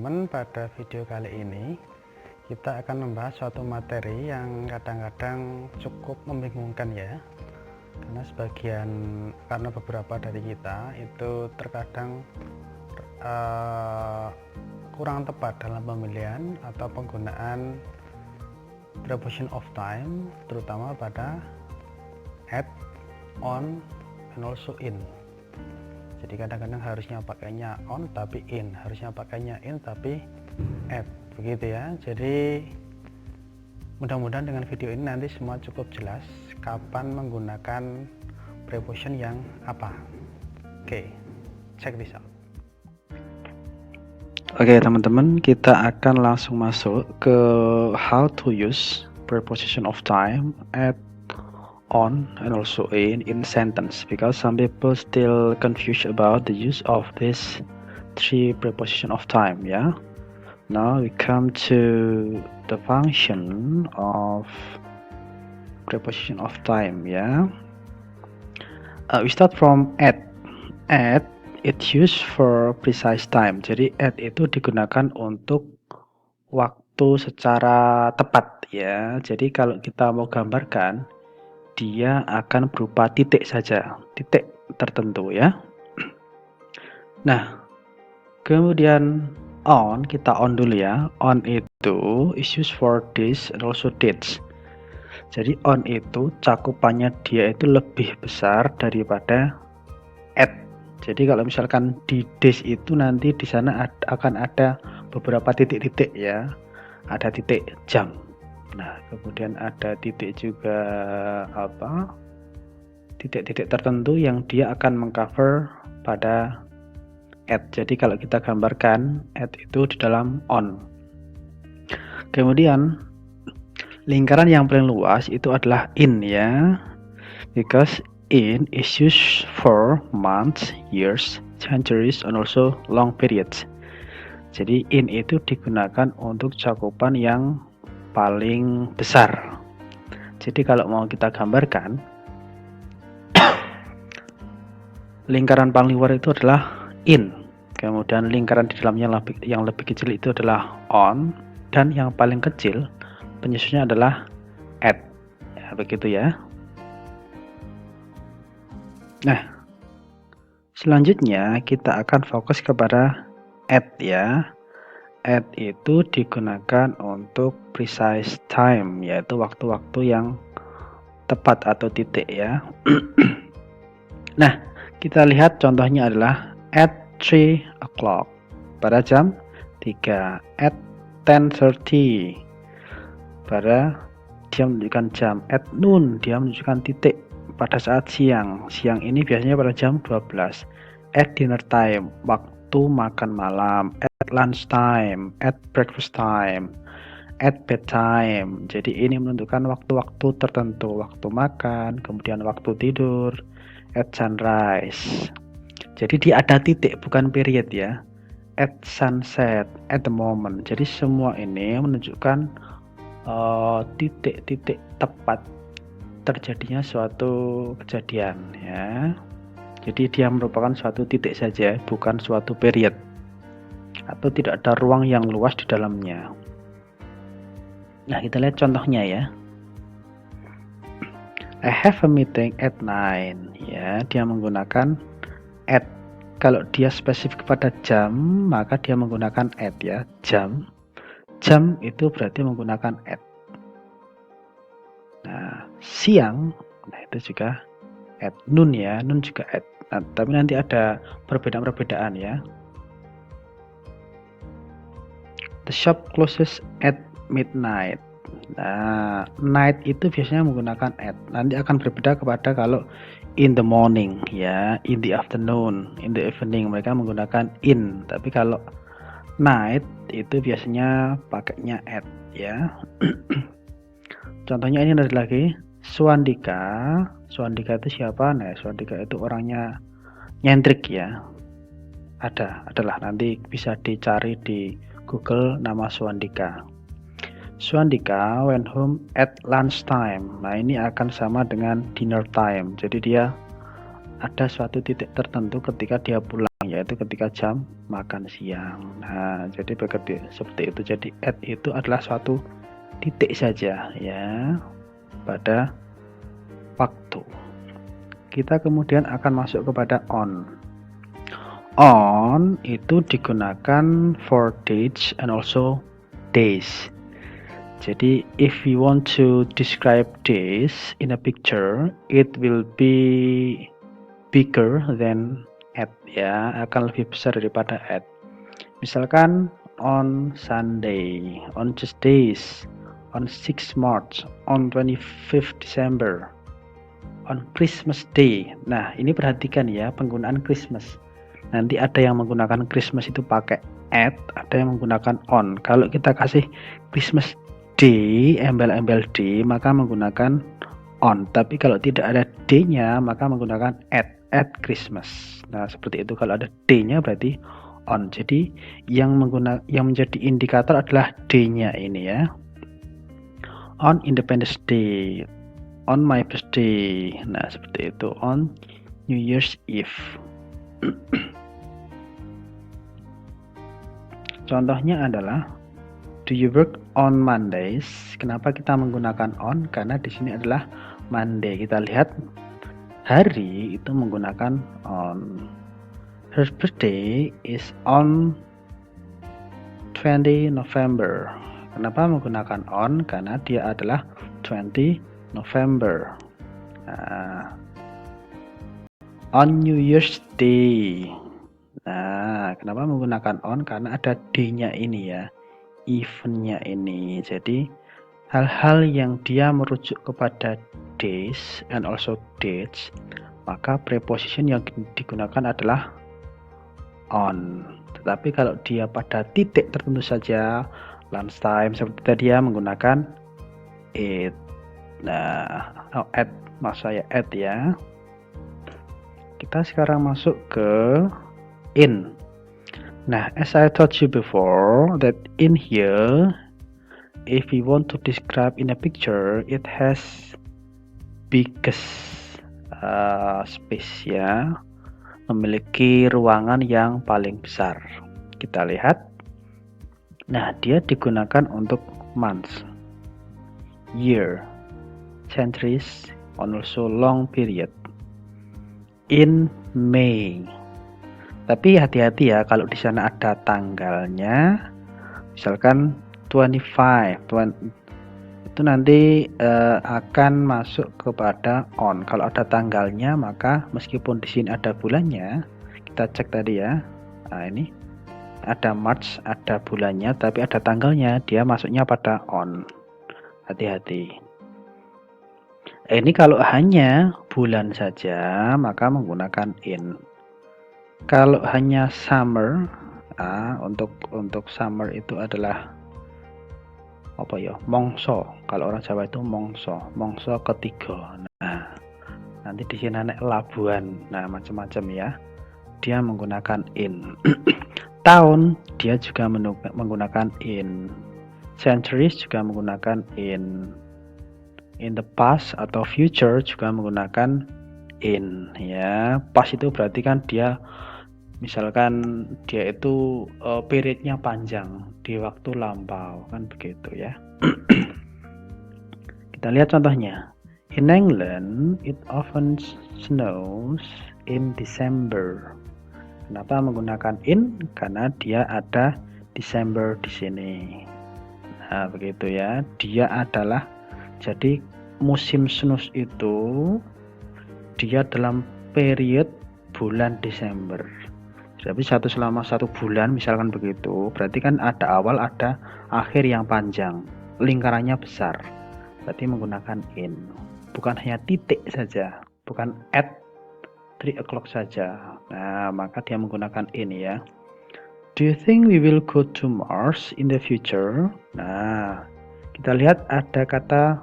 teman-teman, pada video kali ini kita akan membahas suatu materi yang kadang-kadang cukup membingungkan ya, karena beberapa dari kita itu terkadang kurang tepat dalam pemilihan atau penggunaan preposition of time, terutama pada at, on, and also in. Jadi kadang-kadang harusnya pakainya on tapi in, harusnya pakainya in tapi at, begitu ya. Jadi mudah-mudahan dengan video ini nanti semua cukup jelas kapan menggunakan preposition yang apa. Oke, check this out. Oke teman-teman, kita akan langsung masuk ke how to use preposition of time at, on, and also in sentence, because some people still confused about the use of this three preposition of time. Yeah, now we come to the function of preposition of time. Yeah, we start from at. At it used for precise time. Jadi at itu digunakan untuk waktu secara tepat ya. Jadi kalau kita mau gambarkan, dia akan berupa titik saja, titik tertentu ya. Nah, kemudian on, kita on dulu ya. On itu is used for days and also dates. Jadi on itu cakupannya dia itu lebih besar daripada at. Jadi kalau misalkan di days itu nanti di sana akan ada beberapa titik-titik ya. Ada titik jam. Nah, kemudian ada titik juga titik-titik tertentu yang dia akan mengcover pada at. Jadi kalau kita gambarkan at itu di dalam on. Kemudian lingkaran yang paling luas itu adalah in ya. Because in is used for months, years, centuries, and also long periods. Jadi in itu digunakan untuk cakupan yang paling besar. Jadi kalau mau kita gambarkan, lingkaran paling luar itu adalah in, kemudian lingkaran di dalamnya yang lebih kecil itu adalah on, dan yang paling kecil penyusunnya adalah at ya, begitu ya. Nah, selanjutnya kita akan fokus kepada at ya. At itu digunakan untuk precise time, yaitu waktu-waktu yang tepat atau titik ya. Nah, kita lihat contohnya adalah at 3 o'clock, pada jam 3. At 10:30, pada dia menunjukkan jam. At noon, dia menunjukkan titik pada saat siang. Siang ini biasanya pada jam 12. At dinner time, waktu makan malam. At lunch time, at breakfast time, at bedtime. Jadi ini menentukan waktu-waktu tertentu, waktu makan, kemudian waktu tidur. At sunrise. Jadi dia ada titik, bukan period ya. At sunset, at the moment. Jadi semua ini menunjukkan titik-titik tepat terjadinya suatu kejadian ya. Jadi dia merupakan suatu titik saja, bukan suatu period, atau tidak ada ruang yang luas di dalamnya. Nah, kita lihat contohnya ya. I have a meeting at 9 ya, dia menggunakan at. Kalau dia spesifik pada jam, maka dia menggunakan at ya. Jam itu berarti menggunakan at. Nah, siang, nah itu juga at. Noon ya, noon juga at. Nah, tapi nanti ada perbedaan-perbedaan ya. The shop closes at midnight. Nah, night itu biasanya menggunakan at. Nanti akan berbeda kepada kalau in the morning ya, in the afternoon, in the evening mereka menggunakan in. Tapi kalau night itu biasanya pakainya at ya. Contohnya ini ada lagi, Suandika. Suandika itu siapa? Nah, Suandika itu orangnya nyentrik ya. Adalah nanti bisa dicari di Google nama Suandika. Suandika went home at lunch time. Nah, ini akan sama dengan dinner time. Jadi dia ada suatu titik tertentu ketika dia pulang, yaitu ketika jam makan siang. Nah, jadi begitu seperti itu. Jadi at itu adalah suatu titik saja ya pada waktu. Kita kemudian akan masuk kepada on. On itu digunakan for dates and also days. Jadi if we want to describe days in a picture, it will be bigger than at ya, akan lebih besar daripada at. Misalkan on Sunday, on Tuesdays, on 6 March, on 25th December, on Christmas Day. Nah, ini perhatikan ya penggunaan Christmas. Nanti ada yang menggunakan Christmas itu pakai at, ada yang menggunakan on. Kalau kita kasih Christmas Day, embel-embel D, maka menggunakan on. Tapi kalau tidak ada D-nya, maka menggunakan at Christmas. Nah, seperti itu. Kalau ada D-nya berarti on. Jadi yang menjadi indikator adalah D-nya ini ya. On Independence Day, on my birthday. Nah, seperti itu. On New Year's Eve. Contohnya adalah do you work on Mondays? Kenapa kita menggunakan on? Karena di sini adalah Monday. Kita lihat hari itu menggunakan on. Her birthday is on 20 November. Kenapa menggunakan on? Karena dia adalah 20 November. Nah, on New Year's Day. Nah, kenapa menggunakan on? Karena ada D-nya ini ya, eventnya ini. Jadi hal-hal yang dia merujuk kepada days and also dates, maka preposition yang digunakan adalah on. Tetapi kalau dia pada titik tertentu saja, lunchtime seperti tadi ya, menggunakan it. Nah, at, maksud saya at ya. Kita sekarang masuk ke in. Nah, as I told you before, that in here, if we want to describe in a picture, it has biggest space ya, memiliki ruangan yang paling besar. Kita lihat. Nah, dia digunakan untuk months, year, centuries, and also long period. In May. Tapi hati-hati ya, kalau di sana ada tanggalnya, misalkan 25, itu nanti akan masuk kepada on. Kalau ada tanggalnya, maka meskipun di sini ada bulannya, kita cek tadi ya. Nah, ini ada March, ada bulannya, tapi ada tanggalnya, dia masuknya pada on. Hati-hati. Ini kalau hanya bulan saja, maka menggunakan in. Kalau hanya summer, untuk summer itu adalah apa ya, mongso. Kalau orang Jawa itu mongso ketiga. Nah, nanti di sini ada labuan, nah macam-macam ya. Dia menggunakan in. Tahun dia juga menggunakan in. Centuries juga menggunakan in. In the past atau future juga menggunakan in ya. Past itu berarti kan dia, misalkan dia itu periodnya panjang, di waktu lampau, kan begitu ya. Kita lihat contohnya. In England, it often snows in December. Kenapa menggunakan in? Karena dia ada December di sini. Nah, begitu ya. Dia adalah, jadi musim snus itu dia dalam period bulan Desember. Jadi selama 1 bulan misalkan begitu, berarti kan ada awal ada akhir yang panjang, lingkarannya besar. Berarti menggunakan in. Bukan hanya titik saja, bukan at 3 o'clock saja. Nah, maka dia menggunakan in ya. Do you think we will go to Mars in the future? Nah, kita lihat ada kata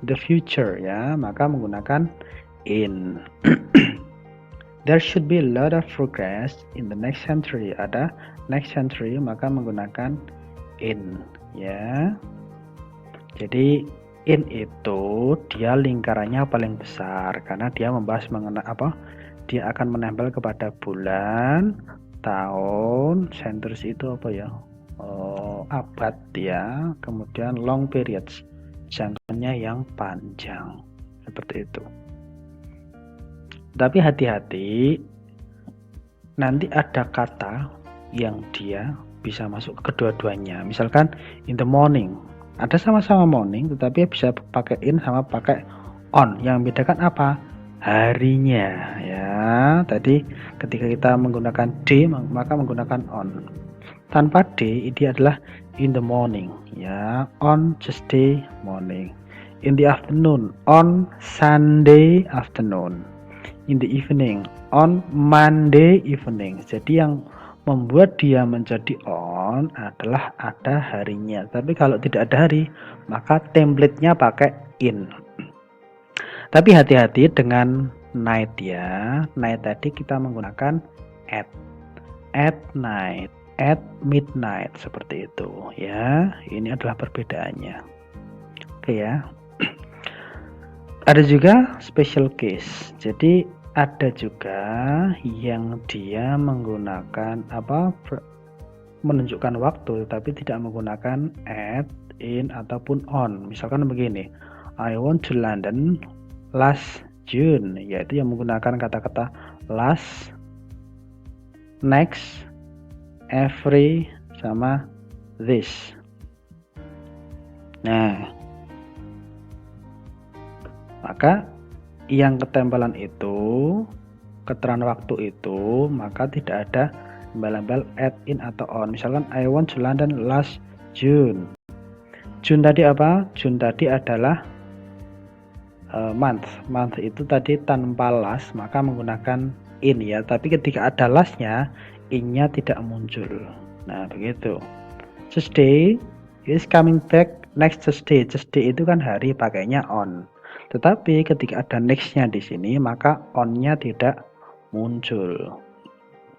the future ya, maka menggunakan in. There should be a lot of progress in the next century. Ada next century, maka menggunakan in ya. Jadi in itu dia lingkarannya paling besar karena dia membahas mengenai apa? dia akan menempel kepada bulan, tahun, centuries itu apa ya? Abad ya, kemudian long periods, jangkauannya yang panjang, seperti itu. Tapi hati-hati, nanti ada kata yang dia bisa masuk ke kedua-duanya. Misalkan in the morning, ada sama-sama morning, tetapi bisa pakai in sama pakai on. Yang membedakan apa? Harinya ya. Tadi ketika kita menggunakan day maka menggunakan on. Tanpa day ini adalah in the morning ya, on Tuesday morning, in the afternoon, on Sunday afternoon, in the evening, on Monday evening. Jadi yang membuat dia menjadi on adalah ada harinya. Tapi kalau tidak ada hari, maka template-nya pakai in. Tapi hati-hati dengan night ya. Night tadi kita menggunakan at night, at midnight, seperti itu ya. Ini adalah perbedaannya. Oke ya. Ada juga special case. Jadi ada juga yang dia menggunakan menunjukkan waktu tapi tidak menggunakan at, in ataupun on. Misalkan begini, I went to London last June, yaitu yang menggunakan kata-kata last, next, every sama this. Nah, maka yang ketempelan itu, keterangan waktu itu, maka tidak ada embel-embel at, in atau on. Misalkan I went to London last June. June tadi apa? June tadi adalah month. Month itu tadi tanpa last, maka menggunakan in ya. Tapi ketika ada lastnya, in-nya tidak muncul. Nah, begitu. Tuesday is coming back next Tuesday. Tuesday itu kan hari, pakainya on. Tetapi ketika ada next-nya di sini, maka on-nya tidak muncul.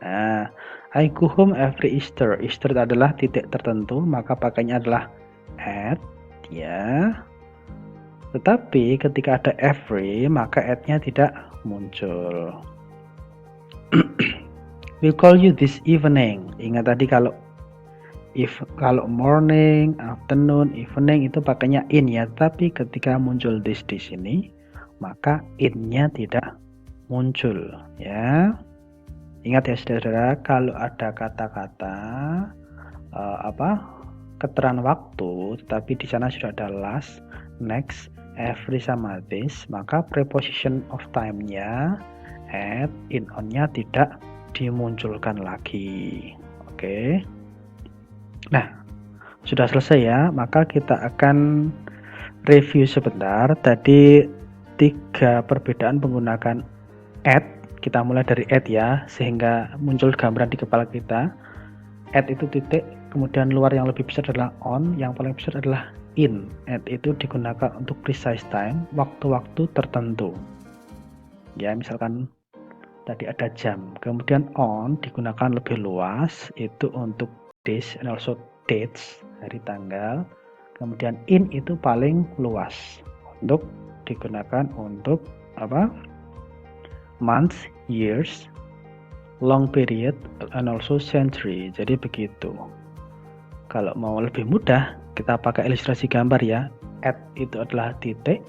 Nah, I go home every Easter. Easter adalah titik tertentu, maka pakainya adalah at ya. Tetapi ketika ada every, maka at-nya tidak muncul. We call you this evening. Ingat tadi kalau morning, afternoon, evening itu pakainya in ya. Tapi ketika muncul this di sini, maka in-nya tidak muncul ya. Ingat ya saudara-saudara, kalau ada kata-kata keterangan waktu, tetapi di sana sudah ada last, next, every sama this, maka preposition of time-nya at, in, on-nya tidak dimunculkan lagi. Oke. Nah, sudah selesai ya, maka kita akan review sebentar. Tadi 3 perbedaan menggunakan at. Kita mulai dari at ya, sehingga muncul gambaran di kepala kita. At itu titik, kemudian luar yang lebih besar adalah on, yang paling besar adalah in. At itu digunakan untuk precise time, waktu-waktu tertentu. Ya, misalkan tadi ada jam. Kemudian on digunakan lebih luas, itu untuk days and also dates, hari tanggal. Kemudian in itu paling luas, untuk digunakan untuk months, years, long period, and also century. Jadi begitu. Kalau mau lebih mudah, kita pakai ilustrasi gambar ya. At itu adalah titik,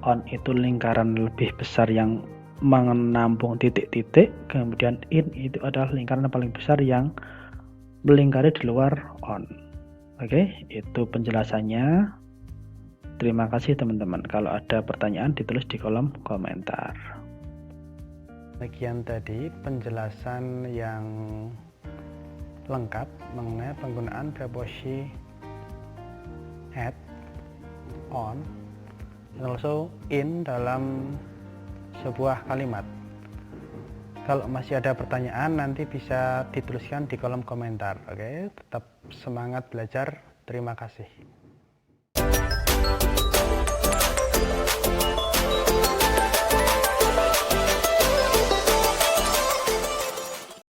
on itu lingkaran lebih besar yang menampung titik-titik, kemudian in itu adalah lingkaran paling besar yang melingkari di luar on. Oke, itu penjelasannya. Terima kasih teman-teman. Kalau ada pertanyaan ditulis di kolom komentar. Demikian tadi penjelasan yang lengkap mengenai penggunaan preposisi at, on, and also in dalam sebuah kalimat. Kalau masih ada pertanyaan nanti bisa dituliskan di kolom komentar. Oke, tetap semangat belajar. Terima kasih.